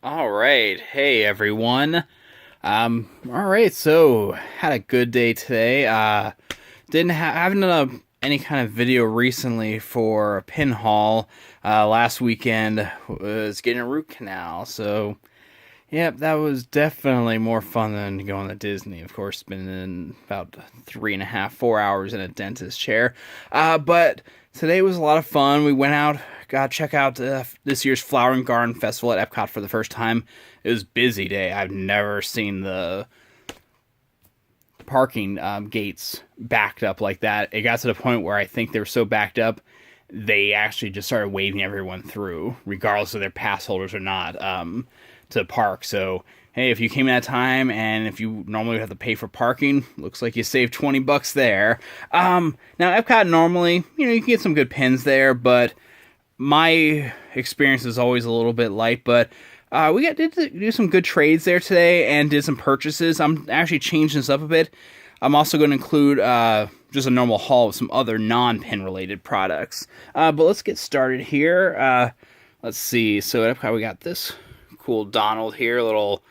All right. Hey, everyone. All right. So, had a good day today. Haven't done any kind of video recently for a pin haul. Last weekend was getting a root canal. So, yep, that was definitely more fun than going to Disney. Of course, spending about 3.5, 4 hours in a dentist chair. But today was a lot of fun. We went out, got to check out this year's Flower and Garden Festival at Epcot for the first time. It was a busy day. I've never seen the parking gates backed up like that. It got to the point where I think they were so backed up, they actually just started waving everyone through, regardless of their pass holders or not, to the park. So, hey, if you came in at time and if you normally would have to pay for parking, looks like you saved $20 there. Now Epcot normally, you can get some good pins there, but my experience is always a little bit light. But did do some good trades there today and did some purchases. I'm actually changing this up a bit. I'm also going to include just a normal haul of some other non-pin related products. But let's get started here. Let's see. So at Epcot we got this cool Donald here, a little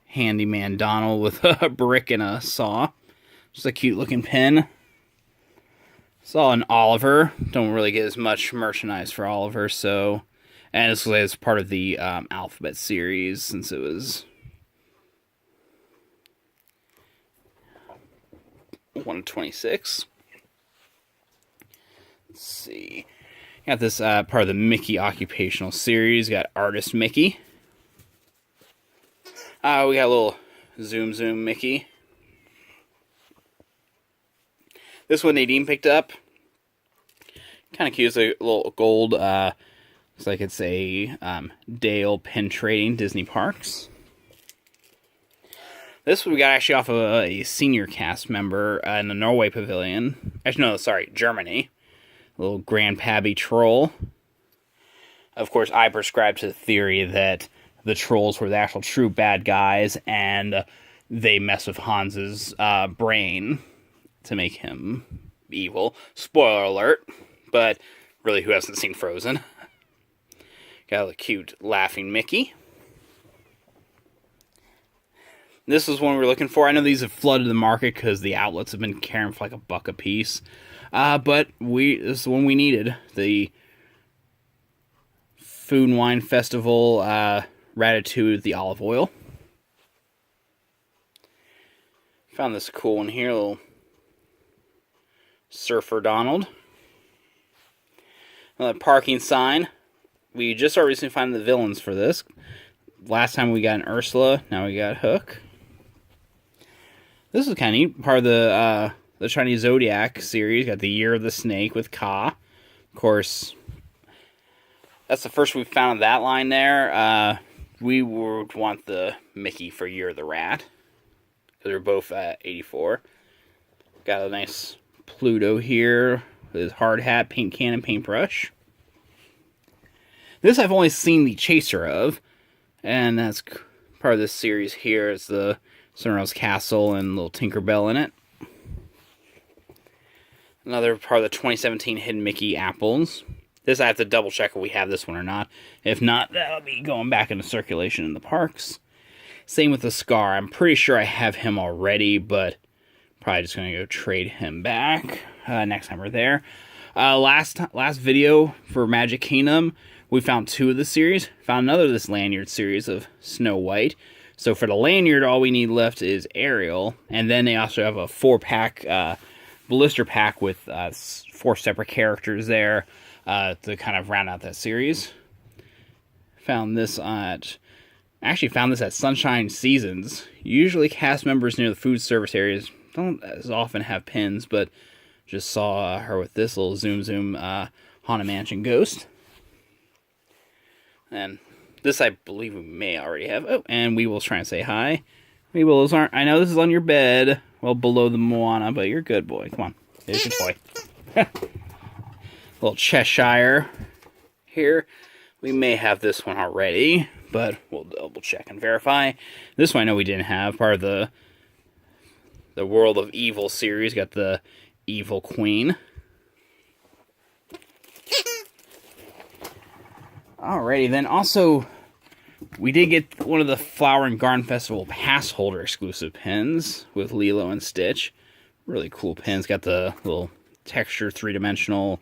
handyman Donald with a brick and a saw. Just a cute looking pin. Saw an Oliver. Don't really get as much merchandise for Oliver, so... And this was part of the Alphabet series, since it was 126. Let's see. Got this part of the Mickey Occupational Series. Got Artist Mickey. We got a little Zoom Mickey. This one Nadine picked up. Kind of cute. It's a little gold. Looks like it's a Dale Pin Trading Disney Parks. This one we got actually off of a senior cast member in the Norway Pavilion. Actually, no, sorry, Germany. A little Grandpappy Troll. Of course, I prescribe to the theory that the trolls were the actual true bad guys, and they mess with Hans's brain to make him evil. Spoiler alert, but really, who hasn't seen Frozen? Got a cute laughing Mickey. This is one we're looking for. I know these have flooded the market because the outlets have been carrying for like $1 a piece. But this is the one we needed. The Food and Wine Festival Ratatouille, the olive oil. Found this cool one here, a little Surfer Donald. Another parking sign. We just recently found the villains for this. Last time we got an Ursula, now we got Hook. This is kind of neat. Part of the Chinese Zodiac series. Got the Year of the Snake with Ka. Of course, that's the first we've found of that line there. We would want the Mickey for Year of the Rat, because they're both at 84. Got a nice Pluto here with his hard hat, paint can, and paintbrush. This I've only seen the chaser of, and that's part of this series here. It's the Cinderella's Castle and little Tinkerbell in it. Another part of the 2017 Hidden Mickey Apples. This I have to double check if we have this one or not. If not, that'll be going back into circulation in the parks. Same with the Scar. I'm pretty sure I have him already, but probably just going to go trade him back next time we're there. Last video for Magic Kingdom, we found 2 of the series. Found another of this lanyard series of Snow White. So for the lanyard, all we need left is Ariel. And then they also have a 4-pack blister pack with 4 separate characters there to kind of round out that series. Found this at Sunshine Seasons. Usually cast members near the food service areas don't as often have pins, but just saw her with this little Zoom Haunted Mansion Ghost. And this I believe we may already have. Oh, and we will try and say hi. We willows aren't. I know this is on your bed, well below the Moana, but you're a good boy. Come on, there's your toy. Little Cheshire here. We may have this one already, but we'll double check and verify. This one I know we didn't have. Part of the World of Evil series. Got the Evil Queen. Alrighty then. Also, We did get one of the Flower and Garden Festival pass holder exclusive pins with Lilo and Stitch. Really cool pins. Got the little texture 3-dimensional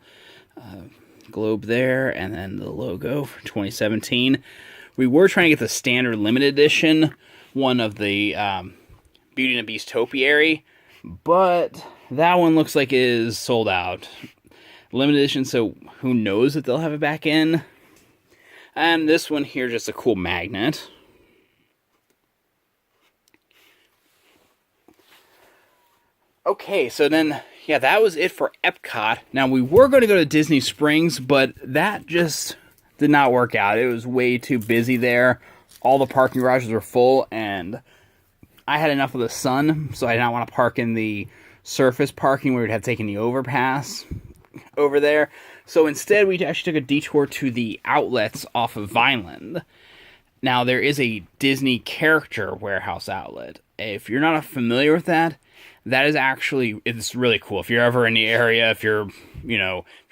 globe there, and then the logo for 2017. We were trying to get the standard limited edition one of the Beauty and the Beast topiary, but that one looks like it is sold out. Limited edition, so who knows if they'll have it back in. And this one here, just a cool magnet. Okay, so then, yeah, that was it for Epcot. Now, we were going to go to Disney Springs, but that just did not work out. It was way too busy there. All the parking garages were full, and I had enough of the sun, so I did not want to park in the surface parking where we'd have taken the overpass over there. So instead, we actually took a detour to the outlets off of Vineland. Now, there is a Disney character warehouse outlet. If you're not familiar with that, that is actually, it's really cool. If you're ever in the area, if you're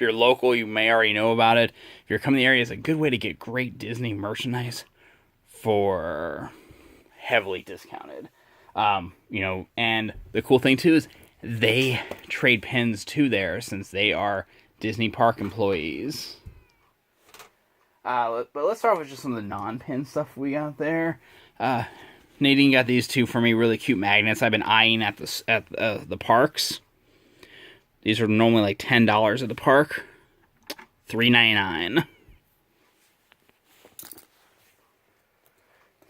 local, you may already know about it. If you're coming to the area, it's a good way to get great Disney merchandise for heavily discounted. And the cool thing too is they trade pins too there, since they are Disney park employees. But let's start with just some of the non-pin stuff we got there. Nadine got these two for me, really cute magnets I've been eyeing at the parks. These are normally like $10 at the park. $3.99.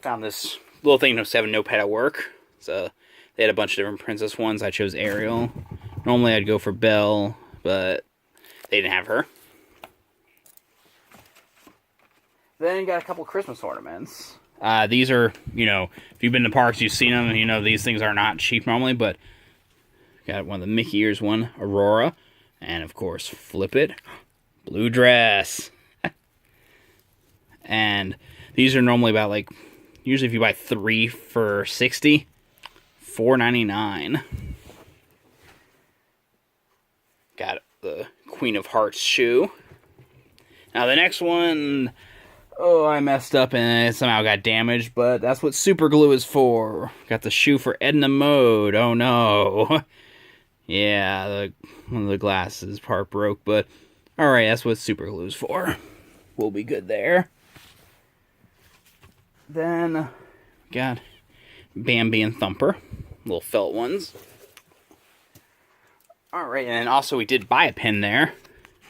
Found this little thing to have a notepad at work. So they had a bunch of different princess ones. I chose Ariel. Normally I'd go for Belle, but they didn't have her. Then got a couple Christmas ornaments. These are, if you've been to parks, you've seen them, these things are not cheap normally, but got one of the Mickey ears one, Aurora, and of course, Flip It, blue dress. And these are normally about usually if you buy 3 for $60, $4.99. Got the Queen of Hearts shoe. Now the next one, I messed up and it somehow got damaged, but that's what super glue is for. Got the shoe for Edna Mode. Oh no. Yeah, one of the glasses part broke, but alright, that's what super glue is for. We'll be good there. Then got Bambi and Thumper, little felt ones. Alright, and also we did buy a pin there.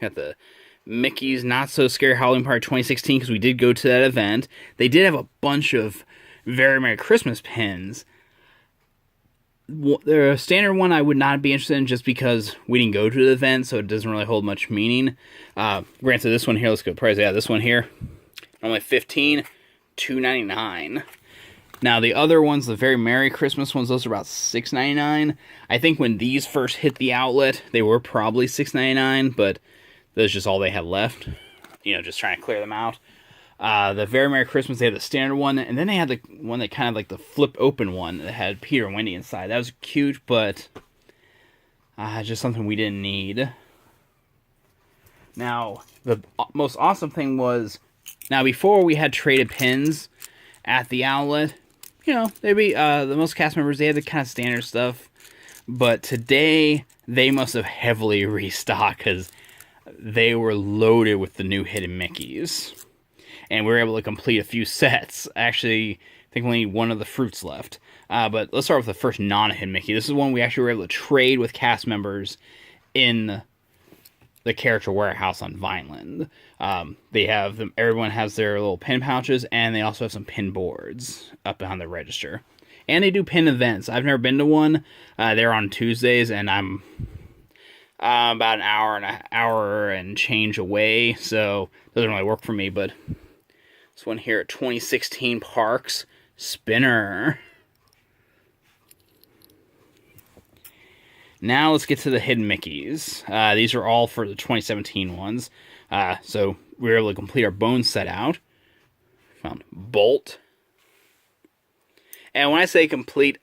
Got the Mickey's Not So Scary Halloween Party 2016, because we did go to that event. They did have a bunch of Very Merry Christmas pins. The standard one I would not be interested in, just because we didn't go to the event, so it doesn't really hold much meaning. Granted, this one here, let's go price. Yeah, this one here, normally $15, $2.99. Now, the other ones, the Very Merry Christmas ones, those are about $6.99. I think when these first hit the outlet, they were probably $6.99, but that's just all they had left. Just trying to clear them out. The Very Merry Christmas, they had the standard one, and then they had the one that kind of like the flip open one that had Peter and Wendy inside. That was cute, but just something we didn't need. Now, the most awesome thing was, now before we had traded pins at the outlet, they'd be, the most cast members, they had the kind of standard stuff, but today, they must have heavily restocked, because they were loaded with the new hidden Mickeys. And we were able to complete a few sets. Actually, I think only one of the fruits left. But let's start with the first non-hidden Mickey. This is one we actually were able to trade with cast members in the character warehouse on Vineland. They have them. Everyone has their little pin pouches, and they also have some pin boards up behind the register. And they do pin events. I've never been to one. They're on Tuesdays, and I'm about an hour and change away, so it doesn't really work for me. But this one here at 2016 Parks Spinner. Now let's get to the hidden Mickeys. These are all for the 2017 ones. So we were able to complete our bone set out. Found Bolt. And when I say complete,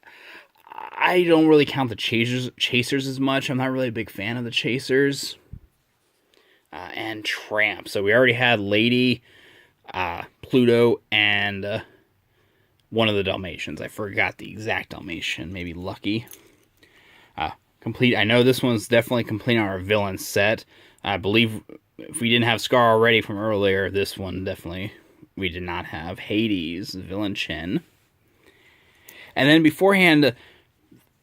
I don't really count the chasers as much. I'm not really a big fan of the chasers. And Tramp. So we already had Lady, Pluto, and one of the Dalmatians. I forgot the exact Dalmatian. Maybe Lucky. Complete. I know this one's definitely complete on our villain set. I believe if we didn't have Scar already from earlier, this one definitely we did not have. Hades, villain Chin. And then beforehand,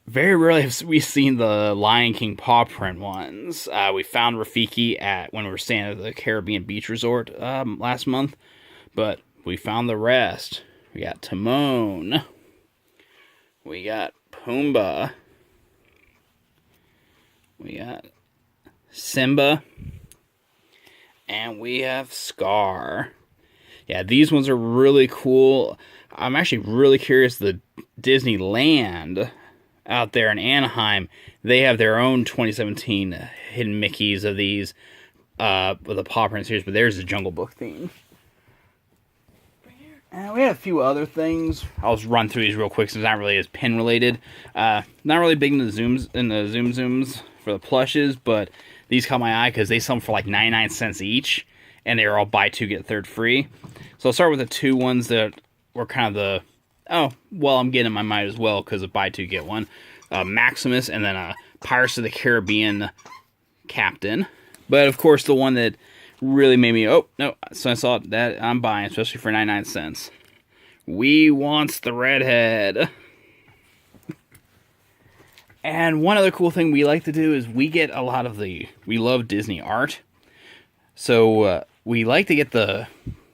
very rarely have we seen the Lion King paw print ones. We found Rafiki when we were staying at the Caribbean Beach Resort last month, but we found the rest. We got Timon. We got Pumbaa. We got Simba. And we have Scar. Yeah, these ones are really cool. I'm actually really curious. The Disneyland out there in Anaheim, they have their own 2017 hidden Mickeys of these with the Paw Print series, but there's the Jungle Book theme. And we had a few other things. I'll just run through these real quick, so it's not really as pin related. Not really big in the zooms for the plushes, but these caught my eye because they sell them for like 99 cents each, and they're all buy two get third free. So I'll start with the two ones that were kind of the I'm getting in my mind as well because of buy two get one. Maximus, and then Pirates of the Caribbean Captain. But of course, the one that really made me, so I saw that I'm buying, especially for 99 cents. We wants the redhead. And one other cool thing we like to do is we get a lot of we love Disney art. So we like to get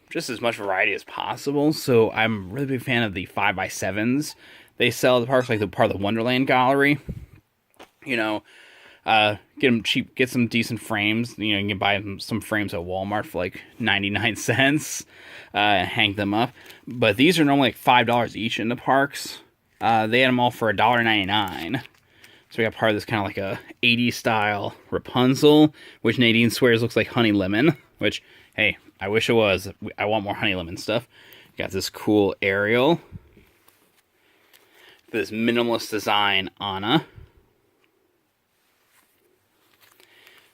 just as much variety as possible. So I'm a really big fan of the 5x7s they sell at the parks, like the part of the Wonderland Gallery. You know, get them cheap, get some decent frames. You know, you can buy some frames at Walmart for like 99 cents and hang them up. But these are normally like $5 each in the parks. They had them all for $1.99. So we got part of this kind of like a 80s style Rapunzel, which Nadine swears looks like Honey Lemon, which, hey, I wish it was. I want more Honey Lemon stuff. Got this cool Ariel. This minimalist design Anna.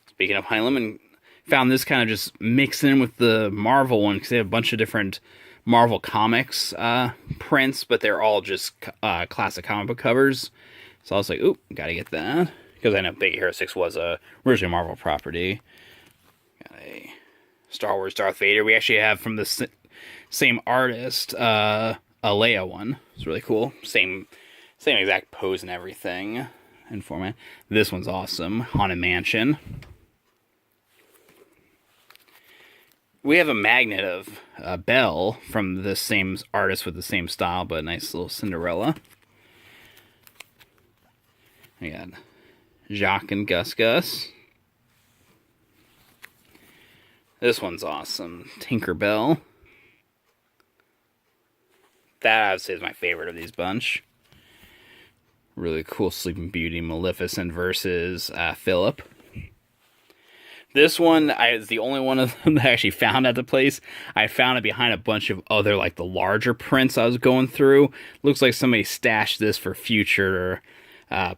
Speaking of Honey Lemon, found this kind of just mixed in with the Marvel one because they have a bunch of different Marvel Comics prints, but they're all just classic comic book covers. So I was like, oop, gotta get that. Because I know Big Hero 6 was a original Marvel property. Got a Star Wars Darth Vader. We actually have from the same artist, a Leia one. It's really cool. Same exact pose and everything and format. This one's awesome. Haunted Mansion. We have a magnet of Belle from the same artist with the same style, but a nice little Cinderella. We got Jacques and Gus Gus. This one's awesome. Tinkerbell. That, I would say, is my favorite of these bunch. Really cool Sleeping Beauty, Maleficent versus Philip. This one is the only one of them that I actually found at the place. I found it behind a bunch of other, like, the larger prints I was going through. Looks like somebody stashed this for future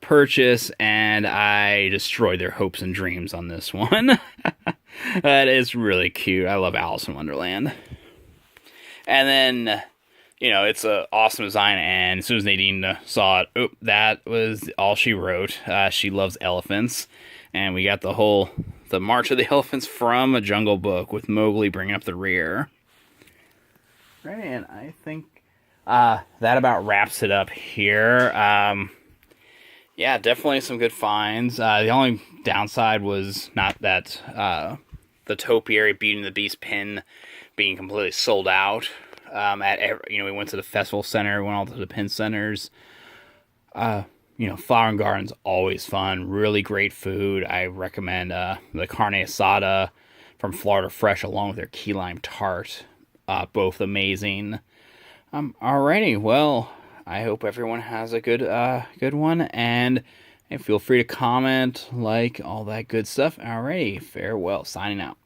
purchase, and I destroyed their hopes and dreams on this one. That is really cute. I love Alice in Wonderland. And then, you know, it's an awesome design, and as soon as Nadine saw it, that was all she wrote. She loves elephants, and we got the March of the Elephants from A Jungle Book with Mowgli bringing up the rear. Right, and I think that about wraps it up here. Yeah, definitely some good finds. The only downside was not that the Topiary Beauty and the Beast pin being completely sold out. We went to the festival center, went all to the pin centers. Flower and Garden's always fun. Really great food. I recommend the carne asada from Florida Fresh along with their key lime tart. Both amazing. Alrighty, well, I hope everyone has a good one, and feel free to comment, like, all that good stuff. Alrighty, farewell. Signing out.